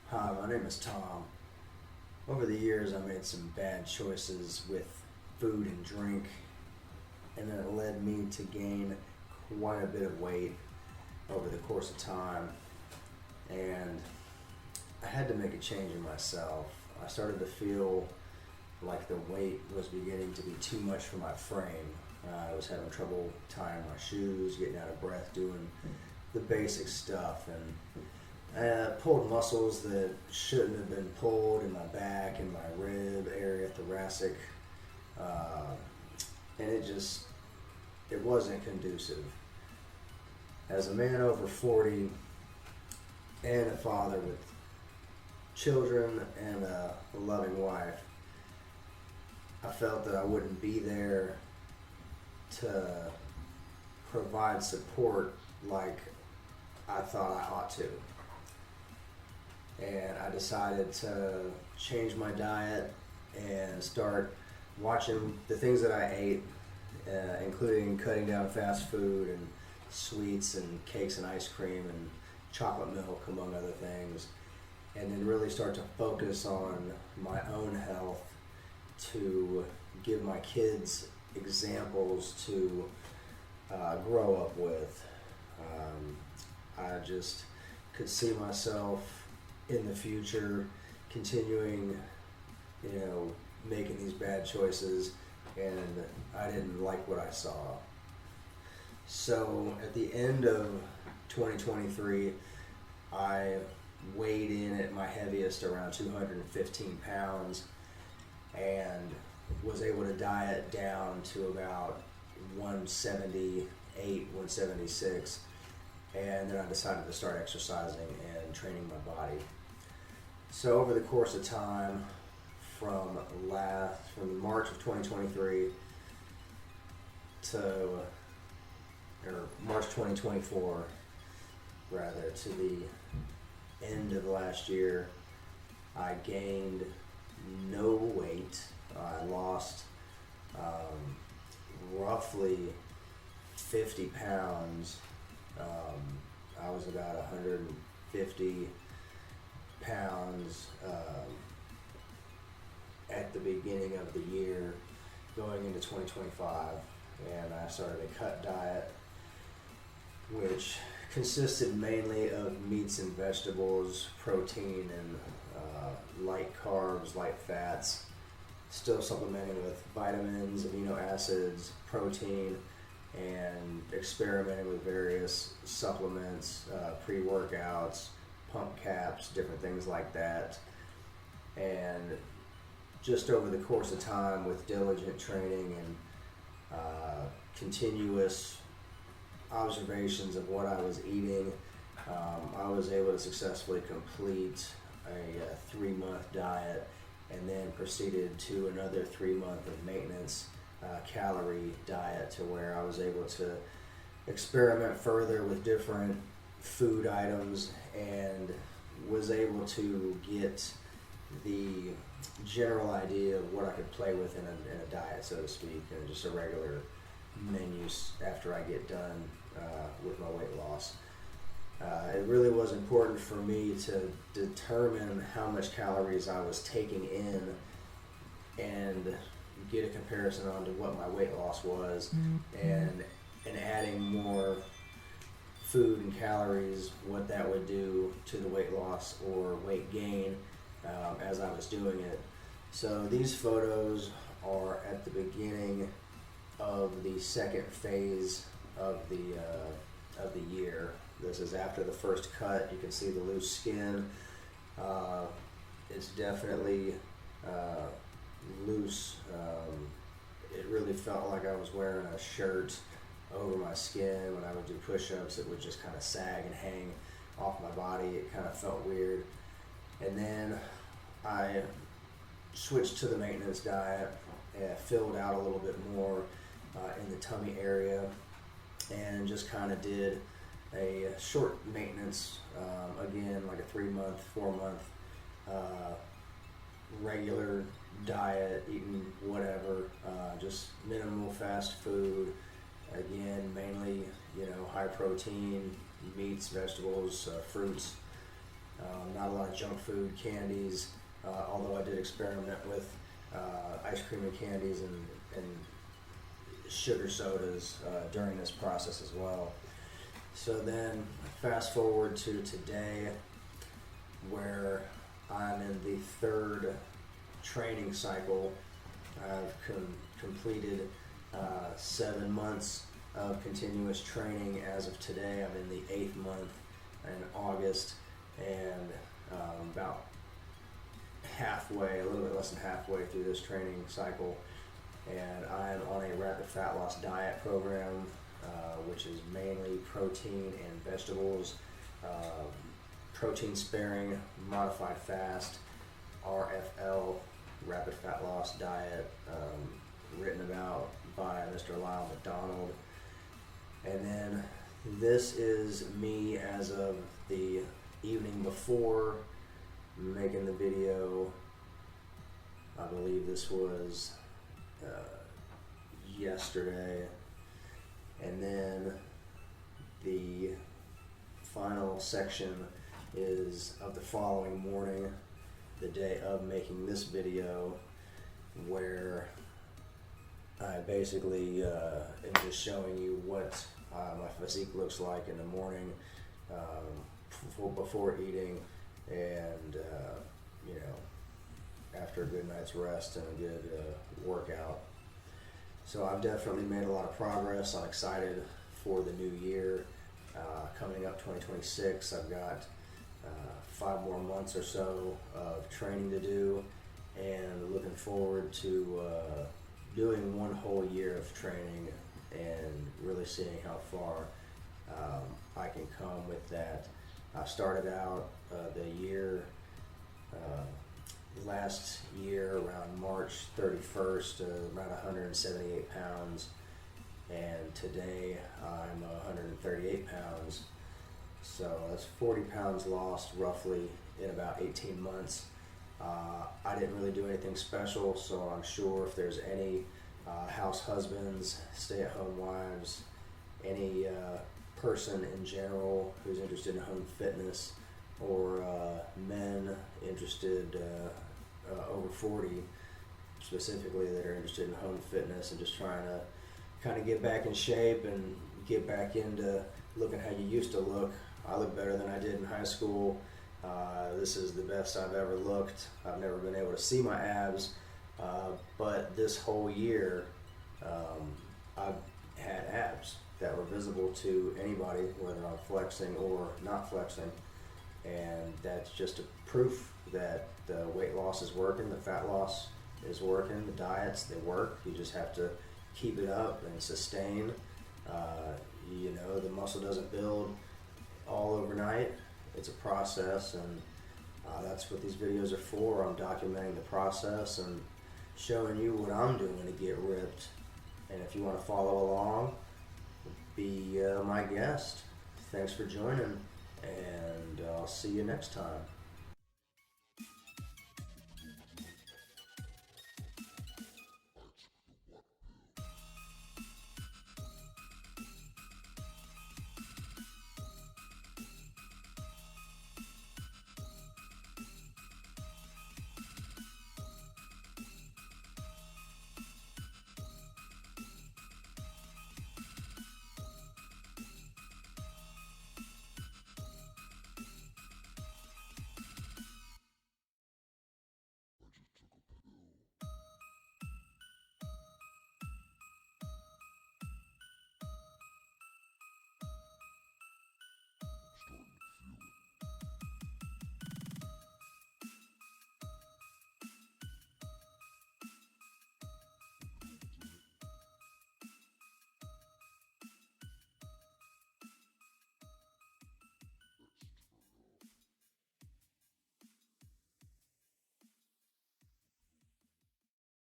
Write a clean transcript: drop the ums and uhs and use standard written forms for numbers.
Hi, my name is Tom. Over the years, I made some bad choices with food and drink, and then it led me to gain quite a bit of weight over the course of time. And I had to make a change in myself. I started to feel like the weight was beginning to be too much for my frame. I was having trouble tying my shoes, getting out of breath, doing the basic stuff, and I pulled muscles that shouldn't have been pulled in my back and my rib area, thoracic, and it wasn't conducive. As a man over 40 and a father with children and a loving wife, I felt that I wouldn't be there to provide support like I thought I ought to. And I decided to change my diet and start watching the things that I ate, including cutting down fast food and sweets and cakes and ice cream and chocolate milk, among other things, and then really start to focus on my own health to give my kids examples to grow up with. I just could see myself in the future continuing, making these bad choices, and I didn't like what I saw. So at the end of 2023, I weighed in at my heaviest around 215 pounds and was able to diet down to about 178, 176. And then I decided to start exercising and training my body. So over the course of time, from March of 2023 March 2024, rather, to the end of last year, I gained no weight. I lost roughly 50 pounds. I was about 150 pounds at the beginning of the year going into 2025, and I started a cut diet which consisted mainly of meats and vegetables, protein, and light carbs, light fats, still supplementing with vitamins, amino acids, protein, and experimenting with various supplements, pre-workouts, pump caps, different things like that. And just over the course of time, with diligent training and continuous observations of what I was eating, I was able to successfully complete a 3-month diet, and then proceeded to another 3 month of maintenance calorie diet, to where I was able to experiment further with different food items and was able to get the general idea of what I could play with in a diet, so to speak, and just a regular menu after I get done with my weight loss. It really was important for me to determine how much calories I was taking in and get a comparison onto what my weight loss was, and adding more food and calories, what that would do to the weight loss or weight gain as I was doing it. So these photos are at the beginning of the second phase of the year. This is after the first cut. You can see the loose skin. It's definitely loose. It really felt like I was wearing a shirt over my skin. When I would do push-ups, it would just kind of sag and hang off my body. It kind of felt weird. And then I switched to the maintenance diet, filled out a little bit more in the tummy area, and just kind of did a short maintenance, again, like a 3-month, 4-month regular diet, eating whatever, just minimal fast food, again, mainly, high protein, meats, vegetables, fruits, not a lot lot of junk food, candies, although I did experiment with ice cream and candies and sugar sodas during this process as well. So then fast forward to today, where I'm in the third training cycle. I've completed 7 months of continuous training. As of today, I'm in the 8th month in August, and about halfway, a little bit less than halfway through this training cycle, and I'm on a rapid fat loss diet program, which is mainly protein and vegetables, protein sparing, modified fast, RFL, rapid fat loss diet, written about by Mr. Lyle McDonald. And then this is me as of the evening before making the video. I believe this was yesterday. And then the final section is of the following morning, the day of making this video, where I basically am just showing you what my physique looks like in the morning, before eating, and you know, after a good night's rest and a good workout. So I've definitely made a lot of progress. I'm excited for the new year coming up, 2026. I've got 5 more months or so of training to do, and looking forward to doing 1 whole year of training and really seeing how far I can come with that. I started out the year last year around March 31st, around 178 pounds, and today I'm 138 pounds. So that's 40 pounds lost roughly in about 18 months. I didn't really do anything special, so I'm sure if there's any house husbands, stay-at-home wives, any person in general who's interested in home fitness, or men interested over 40 specifically that are interested in home fitness and just trying to kind of get back in shape and get back into looking how you used to look. I look better than I did in high school. This is the best I've ever looked. I've never been able to see my abs, but this whole year I've had abs that were visible to anybody, whether I'm flexing or not flexing, and that's just a proof that the weight loss is working, the fat loss is working, the diets, they work. You just have to keep it up and sustain. You know, the muscle doesn't build all overnight. It's a process, and that's what these videos are for. I'm documenting the process and showing you what I'm doing to get ripped. And if you want to follow along, be my guest. Thanks for joining, and I'll see you next time.